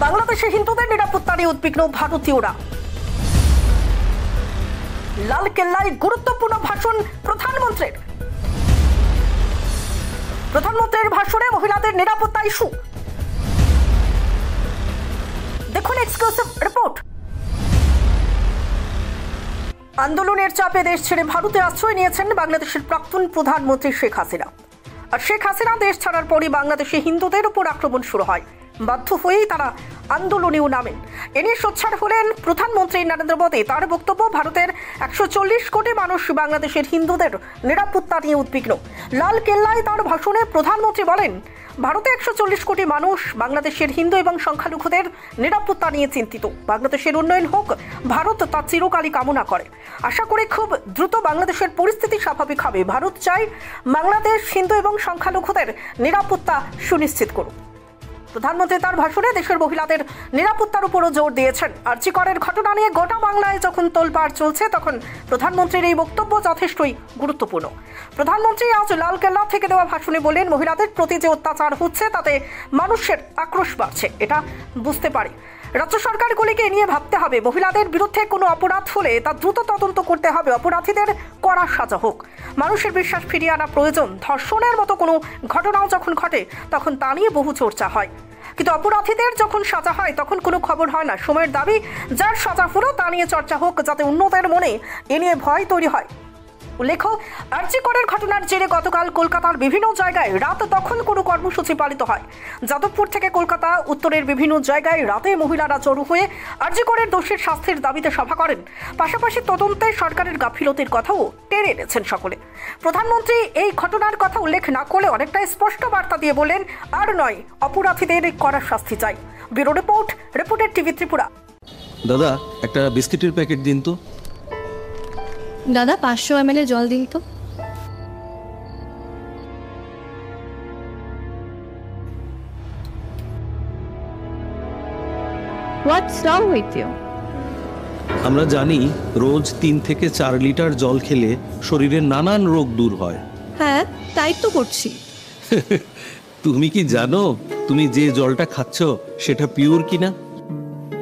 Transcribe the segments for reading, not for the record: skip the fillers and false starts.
বাংলাদেশে হিন্দুদের নিরাপত্তা নিয়ে উদ্বিগ্ন ভারতীয়রা। লালকেল্লায় গুরুত্বপূর্ণ ভাষণ প্রধানমন্ত্রীর। প্রধানমন্ত্রীর ভাষণে মহিলাদের নিরাপত্তা ইস্যু। দেখুন এক্সক্লুসিভ রিপোর্ট। আন্দোলনের চাপে দেশ ছেড়ে ভারতে আশ্রয় নিয়েছেন বাংলাদেশের প্রাক্তন প্রধানমন্ত্রী শেখ হাসিনা। আর শেখ হাসিনা দেশ ছাড়ার পরই বাংলাদেশে হিন্দুদের উপর আক্রমণ শুরু হয়। বাধ্য হয়েই তারা আন্দোলনেও নামেন। এ নিয়ে সোচ্চার হলেন প্রধানমন্ত্রী নরেন্দ্র মোদী। তার বক্তব্য, ভারতের 140 কোটি মানুষ বাংলাদেশের হিন্দুদের নিরাপত্তা নিয়ে উদ্বিগ্ন। লালকেল্লায় তার ভাষণে প্রধানমন্ত্রী বলেন, ভারতে 140 কোটি মানুষ বাংলাদেশের হিন্দু এবং সংখ্যালঘুদের নিরাপত্তা নিয়ে চিন্তিত। বাংলাদেশের উন্নয়ন হোক, ভারত তা চিরকালই কামনা করে। আশা করি খুব দ্রুত বাংলাদেশের পরিস্থিতি স্বাভাবিক হবে। ভারত চাই বাংলাদেশ হিন্দু এবং সংখ্যালঘুদের নিরাপত্তা সুনিশ্চিত করুক। প্রধানমন্ত্রী তার ভাষণে দেশের মহিলাদের নিরাপত্তার উপরও জোর দিয়েছেন। আরজি করের ঘটনা নিয়ে গোটা বাংলায় যখন তোলপাড় চলছে, তখন প্রধানমন্ত্রীর এই বক্তব্য যথেষ্টই গুরুত্বপূর্ণ। প্রধানমন্ত্রী আজ লালকেল্লা থেকে দেওয়া ভাষণে বলেন, মহিলাদের প্রতি যে অত্যাচার হচ্ছে তাতে মানুষের আক্রোশ বাড়ছে, এটা বুঝতে পারি। রাজ্য সরকারগুলিকে নিয়ে ভাবতে হবে। মহিলাদের বিরুদ্ধে কোনো অপরাধ হলে তা দ্রুত তদন্ত করতে হবে, অপরাধীদের কড়া সাজা হোক। মানুষের বিশ্বাস ফিরিয়ে আনা প্রয়োজন। ধর্ষণের মতো কোনো ঘটনাও যখন ঘটে তখন তা নিয়ে বহু চর্চা হয়, কিন্তু অপরাধীদের যখন সাজা হয় তখন কোনো খবর হয় না। সময়ের দাবি, যার সাজা হলো তা নিয়ে চর্চা হোক, যাতে অন্যদের মনে এ নিয়ে ভয় তৈরি হয়। উল্লেখ্য, আরজি করের ঘটনার জেরে গতকাল কলকাতার বিভিন্ন জায়গায় রাত দখল কোনো কর্মসূচি পালিত হয়। যাদবপুর থেকে কলকাতা উত্তরের বিভিন্ন জায়গায় রাতে মহিলারা জড়ো হয়ে আরজি করের দোষীর শাস্তির দাবিতে সভা করেন। পাশাপাশি তদন্তে সরকারের গাফিলতির কথাও টেনে এনেছেন সকলে। প্রধানমন্ত্রী এই ঘটনার কথা উল্লেখ না করলে অনেকটা স্পষ্ট বার্তা দিয়ে বলেন, আর নয়, অপরাধীদের কড়া শাস্তি চাই। Bureau report, reporter TV Tripura. দাদা, একটা বিস্কিটের প্যাকেট দিন তো। দাদা 500 ml জল দিন তো। What's wrong with you? আমরা জানি রোজ 3 থেকে 4 লিটার জল খেলে শরীরের নানান রোগ দূর হয়। হ্যাঁ, তাই তো করছি। তুমি কি জানো তুমি যে জলটা খাচ্ছ সেটা পিওর কিনা?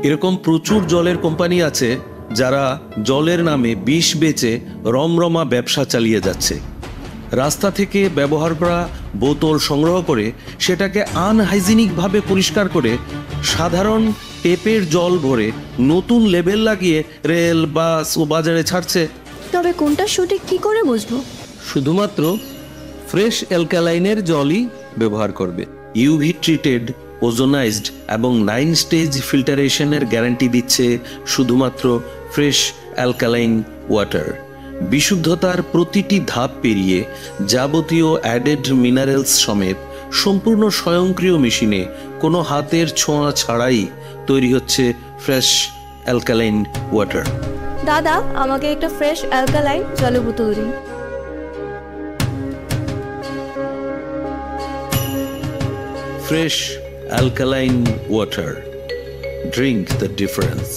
এরকম প্রচুর জলের কোম্পানি আছে যারা জলের নামে বিষ বেচে রমরমা ব্যবসা চালিয়ে যাচ্ছে। রাস্তা থেকে ব্যবহার করা বোতল সংগ্রহ করে সেটাকে আনহাইজিনিকভাবে পরিষ্কার করে সাধারণ টেপের জল ভরে নতুন লেবেল লাগিয়ে রেল, বাস ও বাজারে ছাড়ছে। তবে কোনটা সঠিক কি করে বুঝবো? শুধুমাত্র ফ্রেশ অ্যালকালাইনের জলই ব্যবহার করবে। ইউভি ট্রিটেড, ওজোনাইজড এবং 9 স্টেজ ফিল্টারেশনের গ্যারান্টি দিচ্ছে শুধুমাত্র ফ্রেশ অ্যালকালাইন ওয়াটার। বিশুদ্ধতার প্রতিটি ধাপ পেরিয়ে যাবতীয় অ্যাডেড মিনারেলস সমেত সম্পূর্ণ স্বয়ংক্রিয় মেশিনে কোনো হাতের ছোঁয়া ছাড়াই তৈরি হচ্ছে ফ্রেশ অ্যালকালাইন ওয়াটার। দাদা, আমাকে একটা ফ্রেশ অ্যালকালাইন জলের বোতল দিন। Fresh alkaline water. Drink the difference.